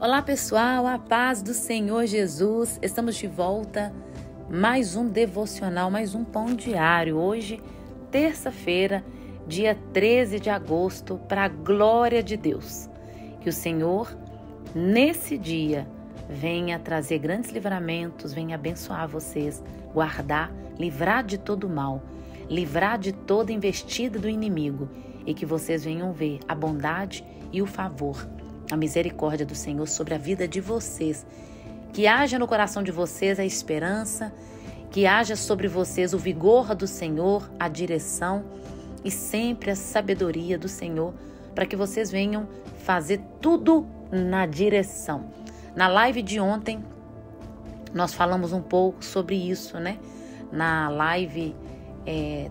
Olá pessoal, a paz do Senhor Jesus, estamos de volta, mais um devocional, mais um pão diário, hoje terça-feira, dia 13 de agosto, para a glória de Deus. Que o Senhor, nesse dia, venha trazer grandes livramentos, venha abençoar vocês, guardar, livrar de todo mal, livrar de toda investida do inimigo e que vocês venham ver a bondade e o favor, a misericórdia do Senhor sobre a vida de vocês. Que haja no coração de vocês a esperança, que haja sobre vocês o vigor do Senhor, a direção e sempre a sabedoria do Senhor, para que vocês venham fazer tudo na direção. Na live de ontem, nós falamos um pouco sobre isso, né? Na live,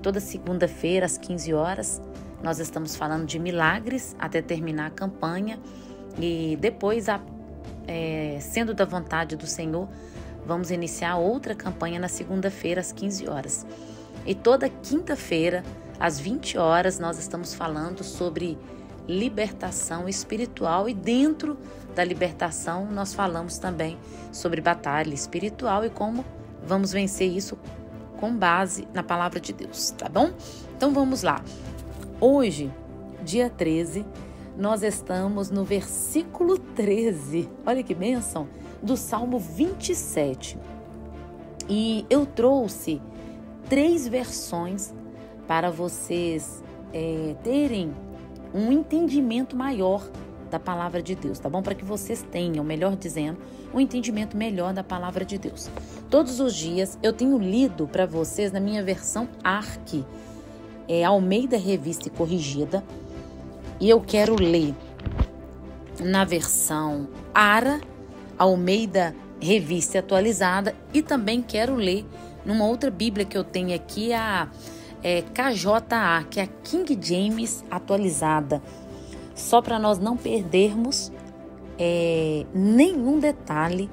toda segunda-feira, às 15 horas, nós estamos falando de milagres até terminar a campanha. E depois, sendo da vontade do Senhor, vamos iniciar outra campanha na segunda-feira, às 15 horas. E toda quinta-feira, às 20 horas, nós estamos falando sobre libertação espiritual. E dentro da libertação, nós falamos também sobre batalha espiritual e como vamos vencer isso com base na palavra de Deus, tá bom? Então vamos lá. Hoje, dia 13, nós estamos no versículo 13, olha que bênção, do Salmo 27. E eu trouxe 3 versões para vocês terem um entendimento maior da palavra de Deus, tá bom? Para que vocês tenham, melhor dizendo, um entendimento melhor da palavra de Deus. Todos os dias eu tenho lido para vocês na minha versão ARC, Almeida Revista e Corrigida, e eu quero ler na versão ARA, Almeida Revista Atualizada, e também quero ler numa outra Bíblia que eu tenho aqui, a KJA, que é a King James Atualizada, só para nós não perdermos nenhum detalhe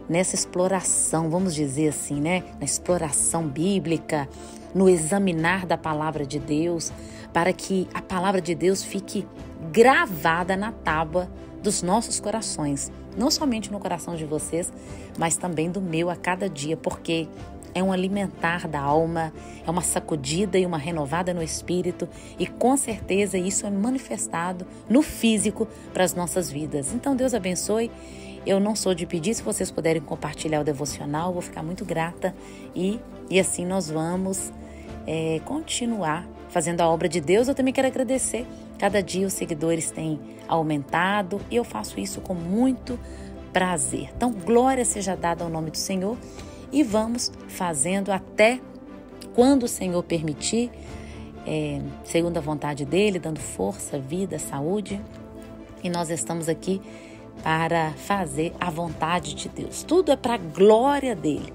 nessa exploração, vamos dizer assim, né? Na exploração bíblica, no examinar da palavra de Deus, para que a palavra de Deus fique gravada na tábua dos nossos corações, não somente no coração de vocês, mas também do meu a cada dia, porque é um alimentar da alma, é uma sacudida e uma renovada no espírito, e com certeza isso é manifestado no físico para as nossas vidas. Então Deus abençoe. Eu não sou de pedir, se vocês puderem compartilhar o devocional, vou ficar muito grata, e assim nós vamos continuar fazendo a obra de Deus. Eu também quero agradecer, cada dia os seguidores têm aumentado e eu faço isso com muito prazer. Então glória seja dada ao nome do Senhor e vamos fazendo até quando o Senhor permitir, segundo a vontade dele, dando força, vida, saúde, e nós estamos aqui para fazer a vontade de Deus. Tudo é para a glória dele.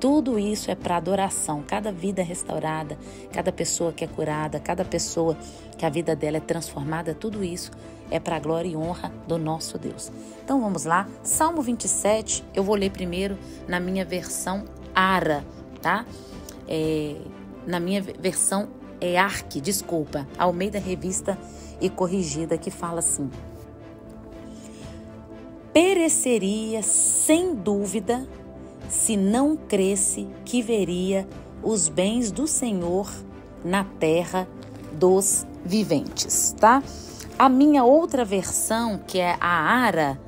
Tudo isso é para adoração. Cada vida restaurada, cada pessoa que é curada, cada pessoa que a vida dela é transformada, tudo isso é para a glória e honra do nosso Deus. Então vamos lá. Salmo 27, eu vou ler primeiro na minha versão ARA, tá? Na minha versão ARC, Almeida Revista e Corrigida, que fala assim: pereceria sem dúvida se não cresse que veria os bens do Senhor na terra dos viventes, tá? A minha outra versão, que é a ARA,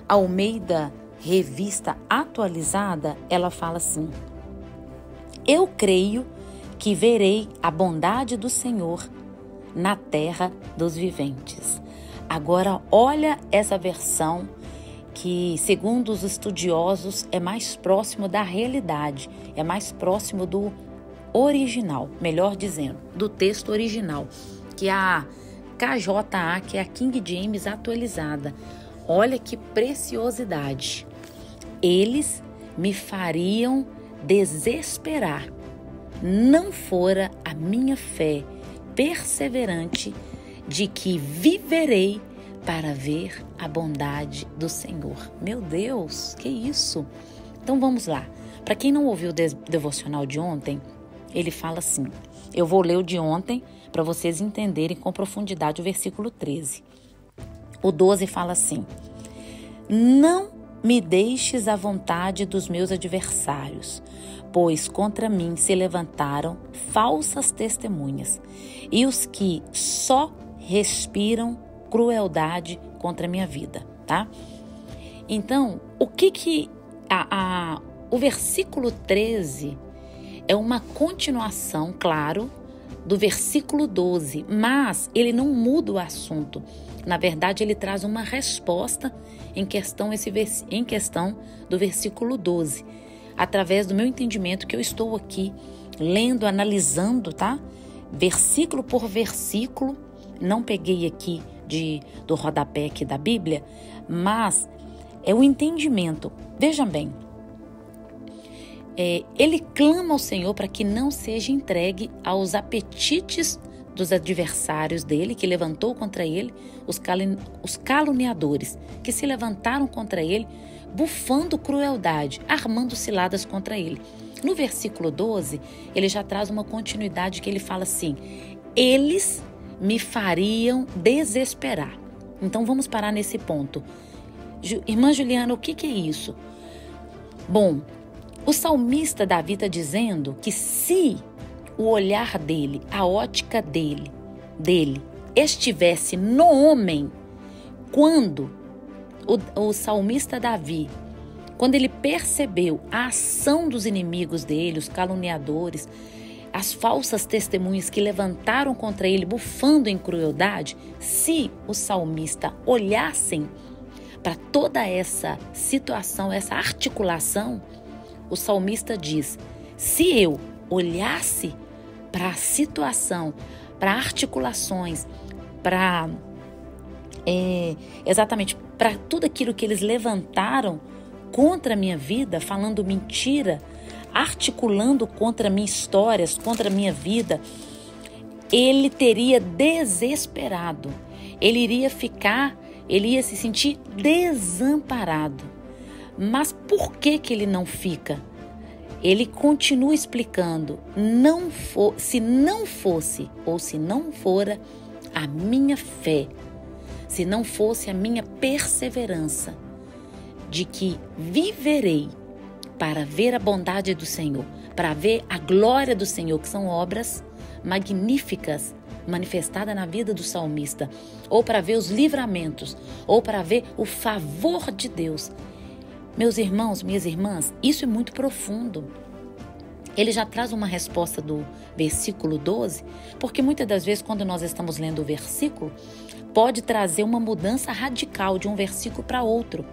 Almeida Revista Atualizada, ela fala assim: eu creio que verei a bondade do Senhor na terra dos viventes. Agora, olha essa versão que, segundo os estudiosos, é mais próximo da realidade, é mais próximo do original, melhor dizendo, do texto original, que é a KJA, que é a King James Atualizada. Olha que preciosidade. Eles me fariam desesperar, não fora a minha fé perseverante de que viverei para ver a bondade do Senhor. Meu Deus, que isso? Então vamos lá. Para quem não ouviu o devocional de ontem, ele fala assim. Eu vou ler o de ontem para vocês entenderem com profundidade o versículo 13. O 12 fala assim: Não me deixes à vontade dos meus adversários, pois contra mim se levantaram falsas testemunhas, e os que só respiram crueldade contra a minha vida, tá? Então, o versículo 13 é uma continuação, claro, do versículo 12, mas ele não muda o assunto. Na verdade, ele traz uma resposta em questão do versículo 12, através do meu entendimento que eu estou aqui lendo, analisando, tá? Versículo por versículo, não peguei aqui do rodapé aqui da Bíblia, mas é o entendimento. Vejam bem, ele clama ao Senhor para que não seja entregue aos apetites dos adversários dele, que levantou contra ele, os caluniadores, que se levantaram contra ele, bufando crueldade, armando ciladas contra ele. No versículo 12, ele já traz uma continuidade que ele fala assim: eles me fariam desesperar. Então vamos parar nesse ponto. Irmã Juliana, o que é isso? Bom, o salmista Davi está dizendo que se o olhar dele, a ótica dele estivesse no homem, quando o salmista Davi, quando ele percebeu a ação dos inimigos dele, os caluniadores, as falsas testemunhas que levantaram contra ele, bufando em crueldade, se o salmista olhassem para toda essa situação, essa articulação, o salmista diz: se eu olhasse para a situação, para articulações, para exatamente para tudo aquilo que eles levantaram contra a minha vida, falando mentira, articulando contra minha história, contra a minha vida, ele teria desesperado, ele iria se sentir desamparado. Mas por que ele não fica? Ele continua explicando: se não fosse ou se não fora a minha fé, se não fosse a minha perseverança de que viverei para ver a bondade do Senhor, para ver a glória do Senhor, que são obras magníficas manifestadas na vida do salmista, ou para ver os livramentos, ou para ver o favor de Deus. Meus irmãos, minhas irmãs, isso é muito profundo. Ele já traz uma resposta do versículo 12, porque muitas das vezes quando nós estamos lendo o versículo, pode trazer uma mudança radical de um versículo para outro,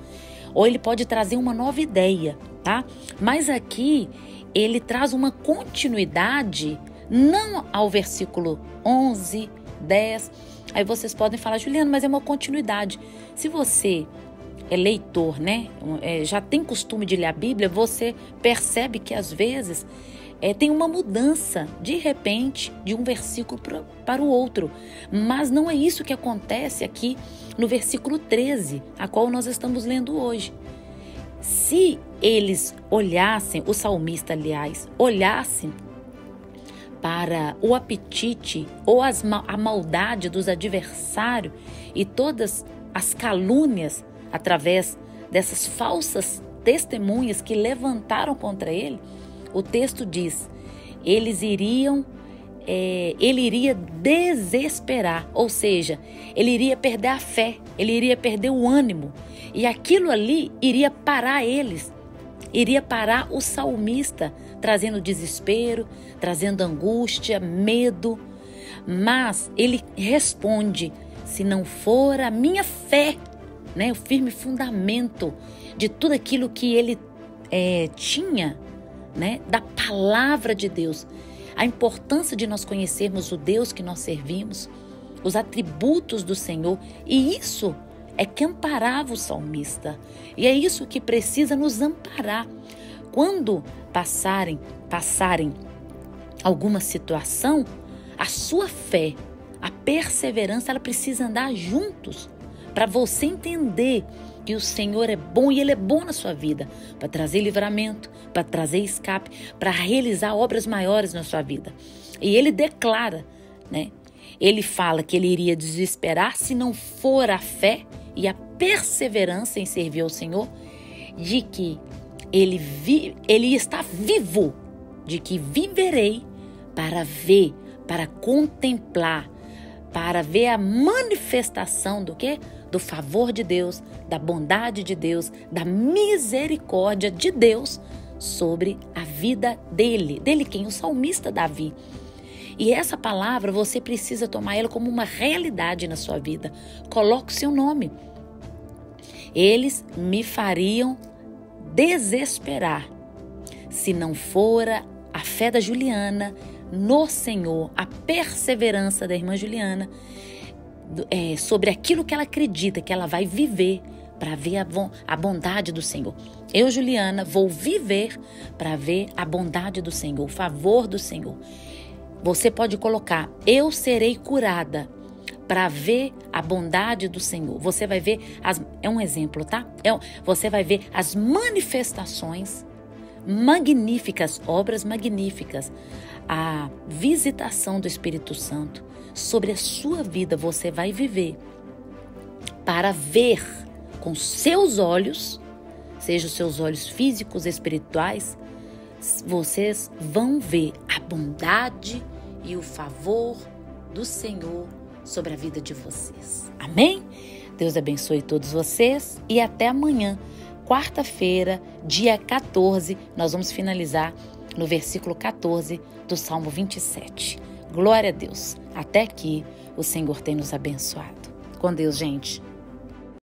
ou ele pode trazer uma nova ideia, tá? Mas aqui ele traz uma continuidade, não ao versículo 11, 10. Aí vocês podem falar: Juliana, mas é uma continuidade. Se você é leitor, né? Já tem costume de ler a Bíblia, você percebe que às vezes tem uma mudança, de repente, de um versículo para o outro. Mas não é isso que acontece aqui no versículo 13, a qual nós estamos lendo hoje. Se eles olhassem, o salmista, aliás, olhassem para o apetite ou a maldade dos adversários e todas as calúnias através dessas falsas testemunhas que levantaram contra ele, o texto diz: ele iria desesperar, ou seja, ele iria perder a fé, ele iria perder o ânimo, e aquilo ali iria parar eles, iria parar o salmista, trazendo desespero, trazendo angústia, medo. Mas ele responde: se não for a minha fé, né, o firme fundamento de tudo aquilo que ele tinha, né, da palavra de Deus, a importância de nós conhecermos o Deus que nós servimos, os atributos do Senhor, e isso é que amparava o salmista, e é isso que precisa nos amparar. Quando passarem alguma situação, a sua fé, a perseverança, ela precisa andar juntos, para você entender que o Senhor é bom e Ele é bom na sua vida, para trazer livramento, para trazer escape, para realizar obras maiores na sua vida. E Ele declara, né? Ele fala que Ele iria desesperar se não for a fé e a perseverança em servir ao Senhor, de que ele está vivo, de que viverei para ver, para contemplar, para ver a manifestação do quê? Do favor de Deus, da bondade de Deus, da misericórdia de Deus sobre a vida dele. Dele quem? O salmista Davi. E essa palavra você precisa tomar ela como uma realidade na sua vida. Coloque o seu nome. Eles me fariam desesperar se não fora a fé da Juliana no Senhor, a perseverança da irmã Juliana sobre aquilo que ela acredita que ela vai viver para ver a bondade do Senhor. Eu, Juliana, vou viver para ver a bondade do Senhor, o favor do Senhor. Você pode colocar, eu serei curada para ver a bondade do Senhor. Você vai ver, é um exemplo, tá? Você vai ver as manifestações magníficas, obras magníficas, a visitação do Espírito Santo sobre a sua vida. Você vai viver para ver com seus olhos, seja os seus olhos físicos, espirituais, vocês vão ver a bondade e o favor do Senhor sobre a vida de vocês. Amém? Deus abençoe todos vocês e até amanhã, quarta-feira, dia 14, nós vamos finalizar no versículo 14 do Salmo 27. Glória a Deus. Até aqui o Senhor tem nos abençoado. Com Deus, gente.